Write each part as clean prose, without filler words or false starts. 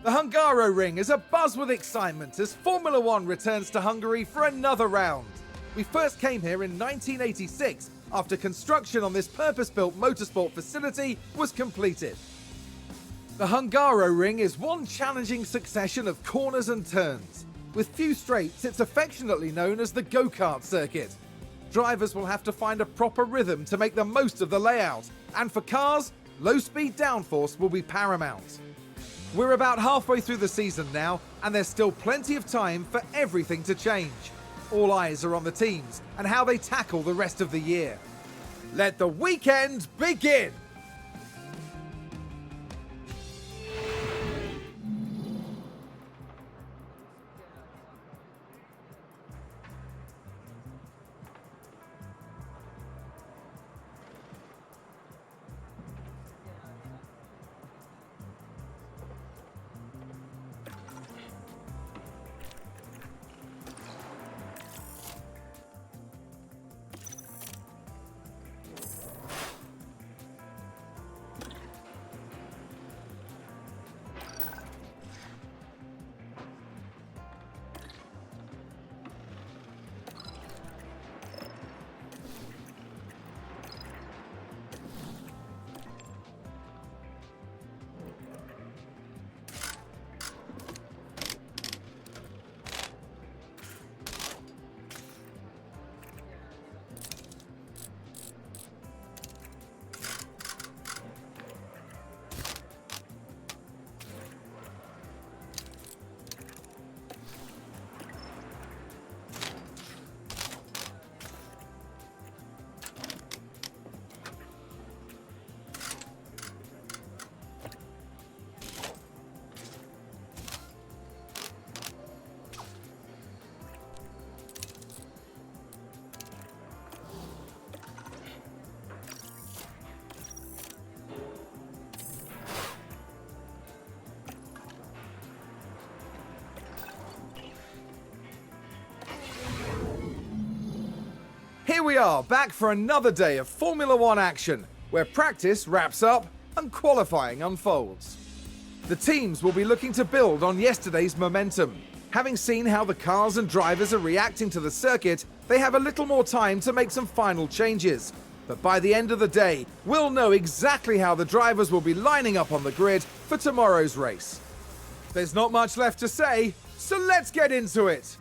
The Hungaroring is abuzz with excitement as Formula One returns to Hungary for another round. We first came here in 1986 after construction on this purpose-built motorsport facility was completed. The Hungaroring is one challenging succession of corners and turns. With few straights, it's affectionately known as the go-kart circuit. Drivers will have to find a proper rhythm to make the most of the layout, and for cars, low-speed downforce will be paramount. We're about halfway through the season now, and there's still plenty of time for everything to change. All eyes are on the teams and how they tackle the rest of the year. Let the weekend begin! Here we are, back for another day of Formula One action, where practice wraps up and qualifying unfolds. The teams will be looking to build on yesterday's momentum. Having seen how the cars and drivers are reacting to the circuit, they have a little more time to make some final changes. But by the end of the day, we'll know exactly how the drivers will be lining up on the grid for tomorrow's race. There's not much left to say, so let's get into it!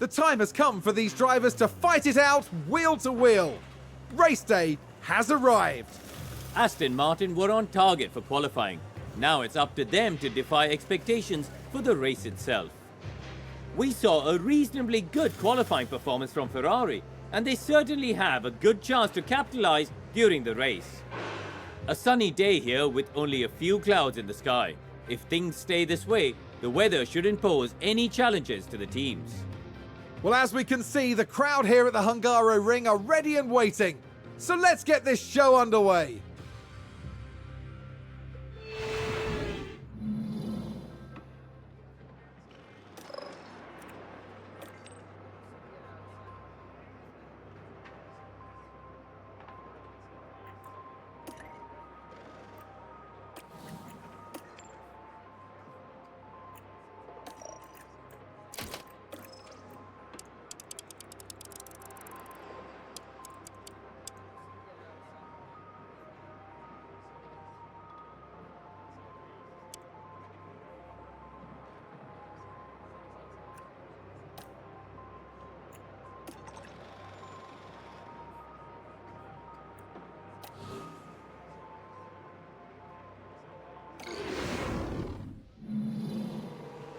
The time has come for these drivers to fight it out wheel to wheel. Race day has arrived. Aston Martin were on target for qualifying. Now it's up to them to defy expectations for the race itself. We saw a reasonably good qualifying performance from Ferrari, and they certainly have a good chance to capitalize during the race. A sunny day here with only a few clouds in the sky. If things stay this way, the weather shouldn't pose any challenges to the teams. Well, as we can see, the crowd here at the Hungaroring are ready and waiting. So let's get this show underway.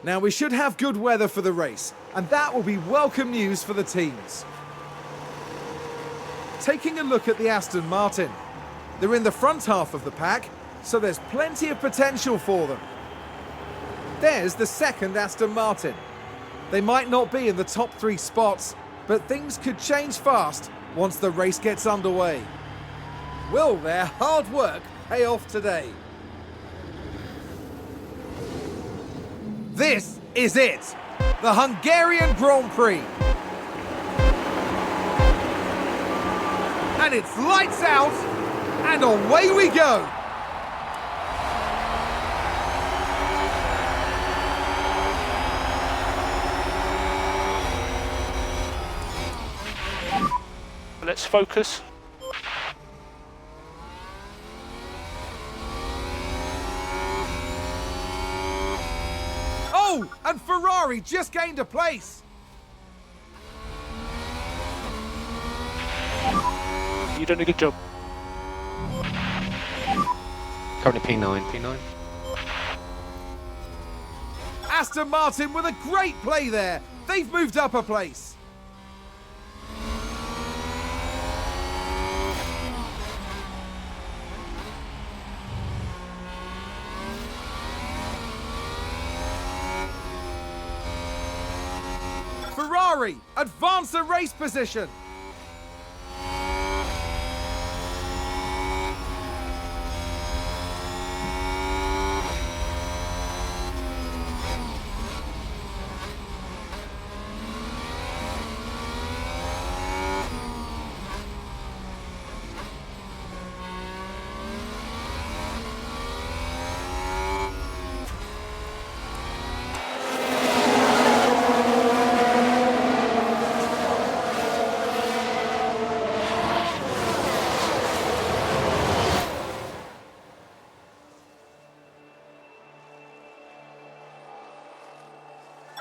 Now, we should have good weather for the race, and that will be welcome news for the teams. Taking a look at the Aston Martin. They're in the front half of the pack, so there's plenty of potential for them. There's the second Aston Martin. They might not be in the top 3 spots, but things could change fast once the race gets underway. Will their hard work pay off today? This is it, the Hungarian Grand Prix. And it's lights out, and away we go. Let's focus. Oh, and Ferrari just gained a place. You're doing a good job. Currently P9. Aston Martin with a great play there. They've moved up a place. Ferrari advance the race position.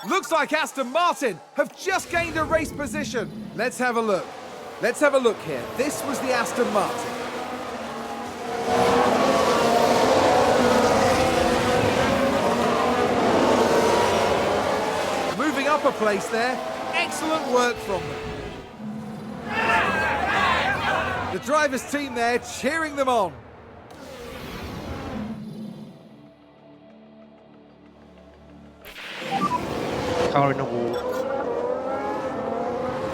Looks like Aston Martin have just gained a race position. Let's have a look. Let's have a look here. This was the Aston Martin. Moving up a place there. Excellent work from them. The driver's team there cheering them on. Car in the wall.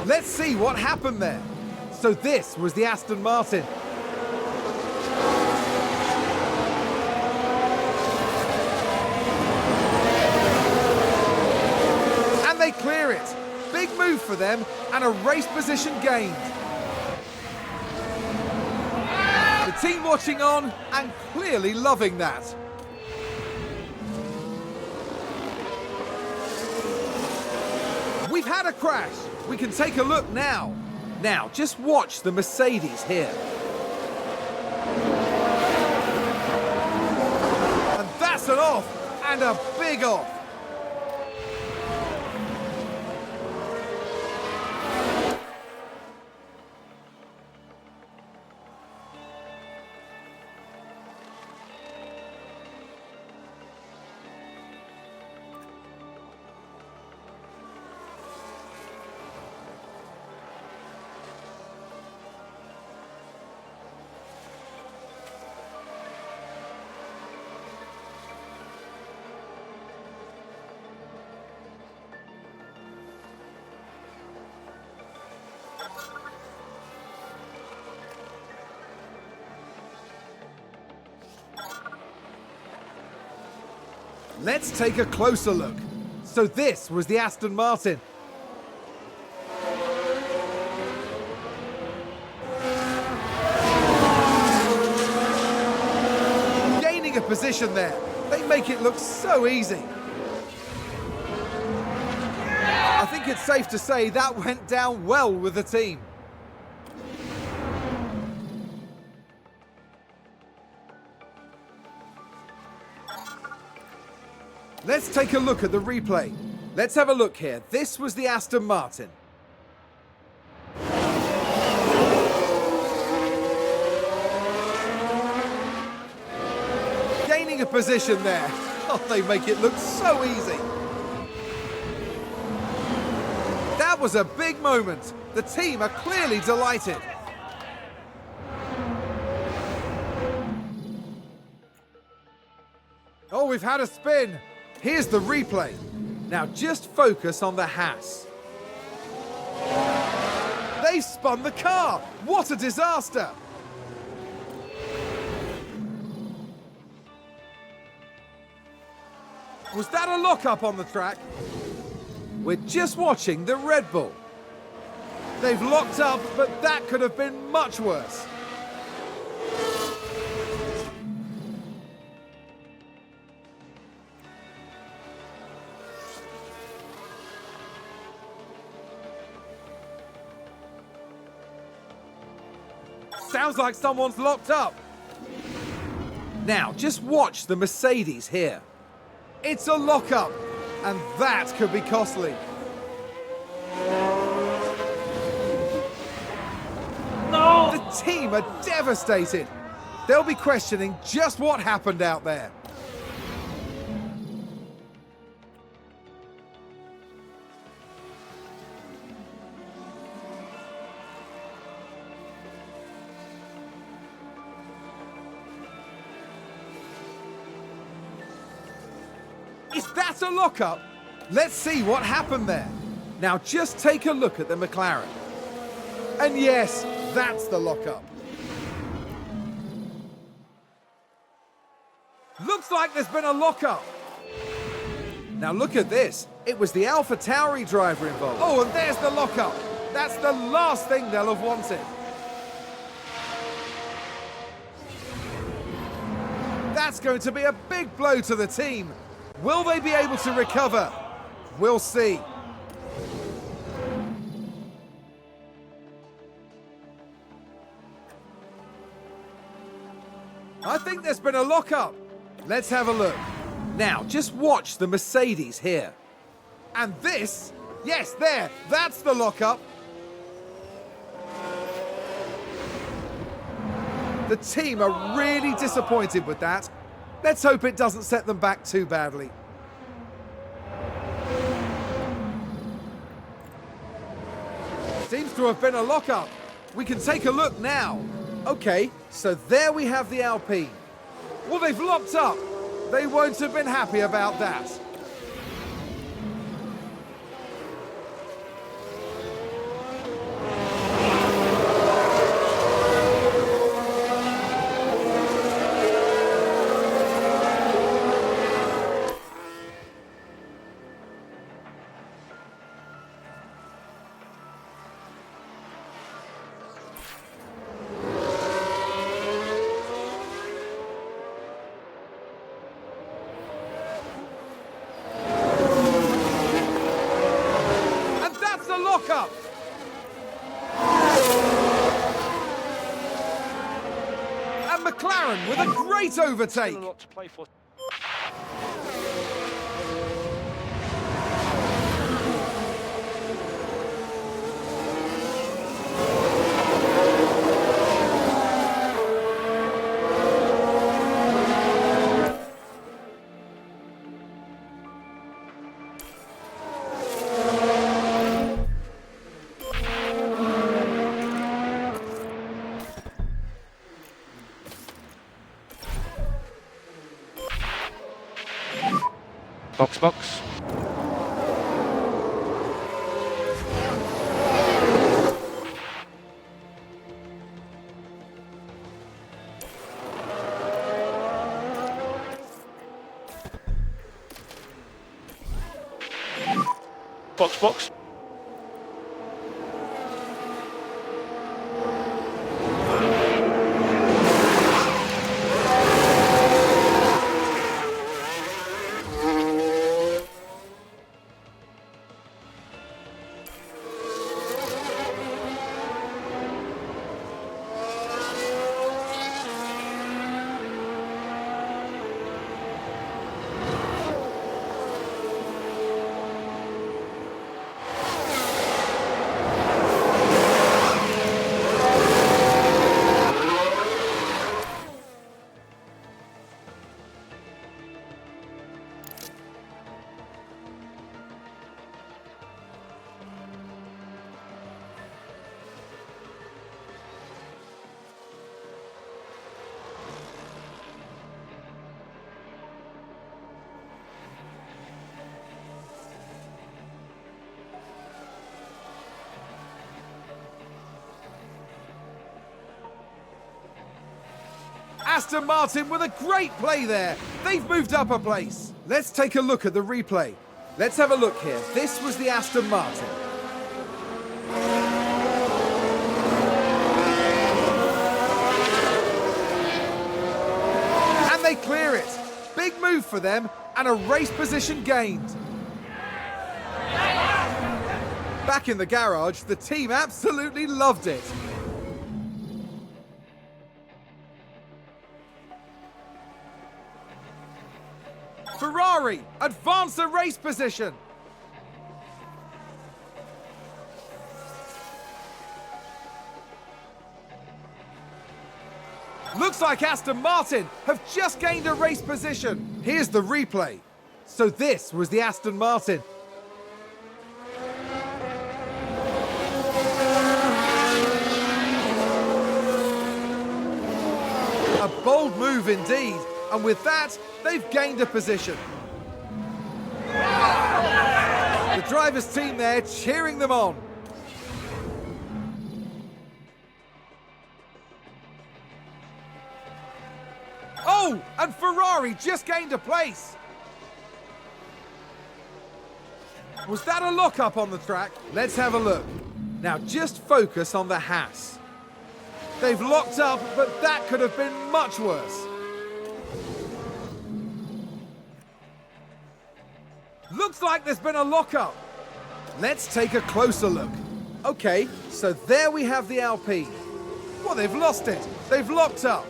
Let's see what happened there. So this was the Aston Martin. And they clear it. Big move for them and a race position gained. The team watching on and clearly loving that. We've had a crash. We can take a look now. Now, just watch the Mercedes here. And that's an off, and a big off. Let's take a closer look. So this was the Aston Martin. Gaining a position there. They make it look so easy. I think it's safe to say that went down well with the team. Let's take a look at the replay. Let's have a look here. This was the Aston Martin. Gaining a position there. Oh, they make it look so easy. That was a big moment. The team are clearly delighted. Oh, we've had a spin. Here's the replay. Now just focus on the Haas. They spun the car. What a disaster. Was that a lock-up on the track? We're just watching the Red Bull. They've locked up, but that could have been much worse. Sounds like someone's locked up. Now, just watch the Mercedes here. It's a lock-up, and that could be costly. No! The team are devastated. They'll be questioning just what happened out there. Is that a lock-up? Let's see what happened there. Now just take a look at the McLaren. And yes, that's the lock-up. Looks like there's been a lock-up. Now look at this. It was the AlphaTauri driver involved. Oh, and there's the lock-up. That's the last thing they'll have wanted. That's going to be a big blow to the team. Will they be able to recover? We'll see. I think there's been a lock-up. Let's have a look. Now, just watch the Mercedes here. And this, yes, there, that's the lock-up. The team are really disappointed with that. Let's hope it doesn't set them back too badly. Seems to have been a lock-up. We can take a look now. Okay, so there we have the Alpine. Well, they've locked up. They won't have been happy about that. Lock-up. And McLaren with a great overtake. Still a lot to play for. Box. Box, box. Aston Martin with a great play there. They've moved up a place. Let's take a look at the replay. Let's have a look here. This was the Aston Martin. And they clear it. Big move for them and a race position gained. Back in the garage, the team absolutely loved it. Ferrari advance the race position. Looks like Aston Martin have just gained a race position. Here's the replay. So this was the Aston Martin. A bold move indeed. And with that, they've gained a position. The driver's team there cheering them on. Oh, and Ferrari just gained a place. Was that a lock-up on the track? Let's have a look. Now just focus on the Haas. They've locked up, but that could have been much worse. Looks like there's been a lock-up. Let's take a closer look. Okay, so there we have the Alpine. Well, they've lost it. They've locked up.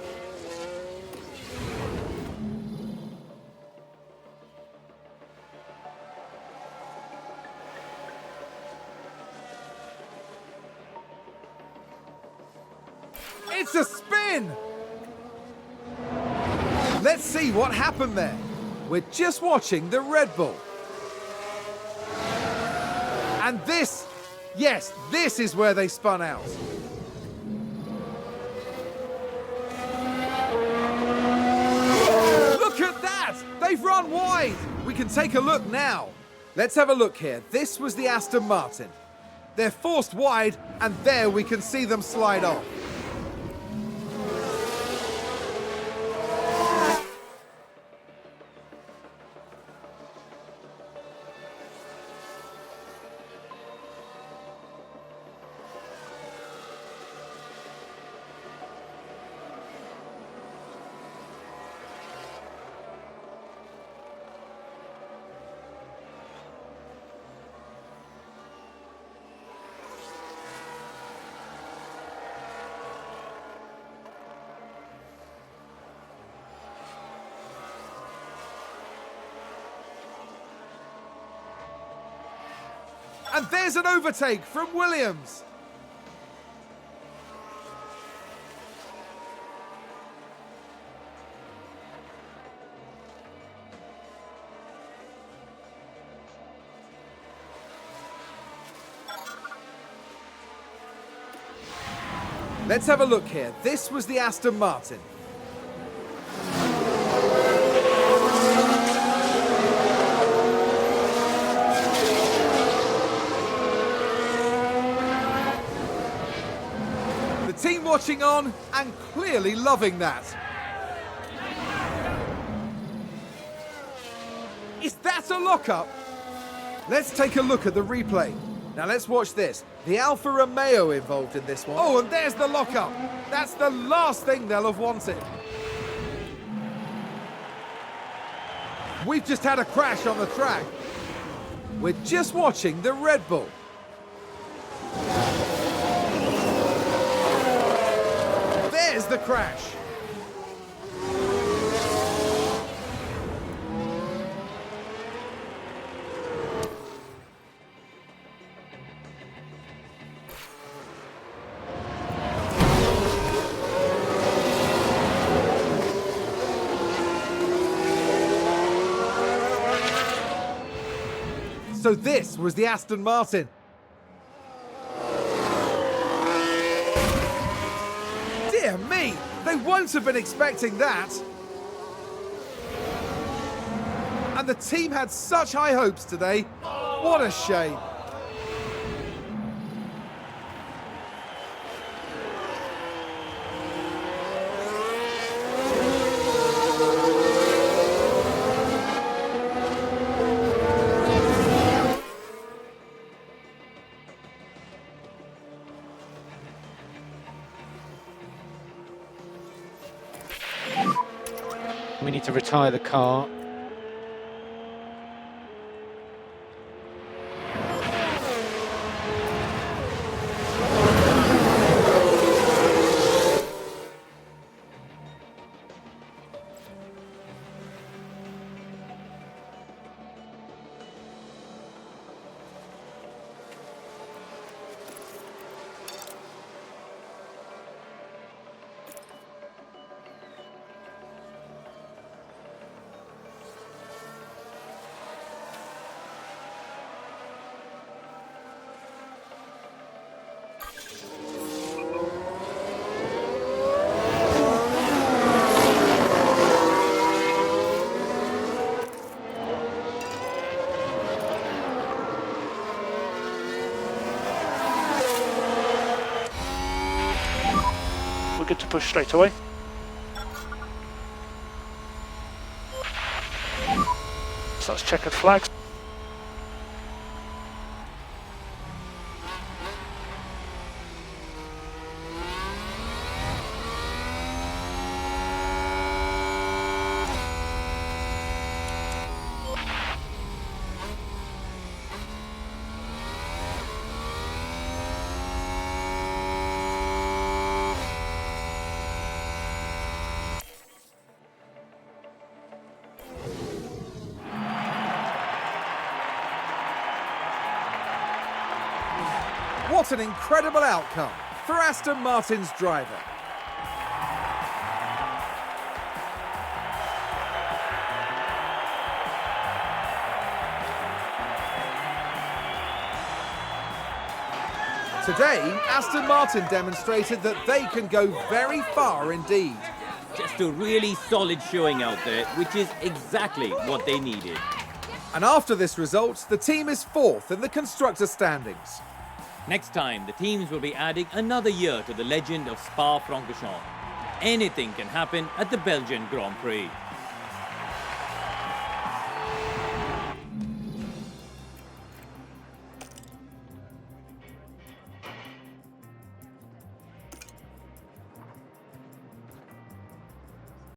It's a spin! Let's see what happened there. We're just watching the Red Bull. And this, yes, this is where they spun out. Look at that! They've run wide! We can take a look now. Let's have a look here. This was the Aston Martin. They're forced wide, and there we can see them slide off. And there's an overtake from Williams. Let's have a look here. This was the Aston Martin. Team watching on and clearly loving that. Is that a lock-up? Let's take a look at the replay. Now let's watch this. The Alfa Romeo involved in this one. Oh, and there's the lockup. That's the last thing they'll have wanted. We've just had a crash on the track. We're just watching the Red Bull. There's the crash. So this was the Aston Martin. Dear me, they won't have been expecting that. And the team had such high hopes today. What a shame. We need to retire the car. We're good to push straight away. So that's checkered flags. What an incredible outcome for Aston Martin's driver. Today, Aston Martin demonstrated that they can go very far indeed. Just a really solid showing out there, which is exactly what they needed. And after this result, the team is fourth in the constructor standings. Next time, the teams will be adding another year to the legend of Spa-Francorchamps. Anything can happen at the Belgian Grand Prix.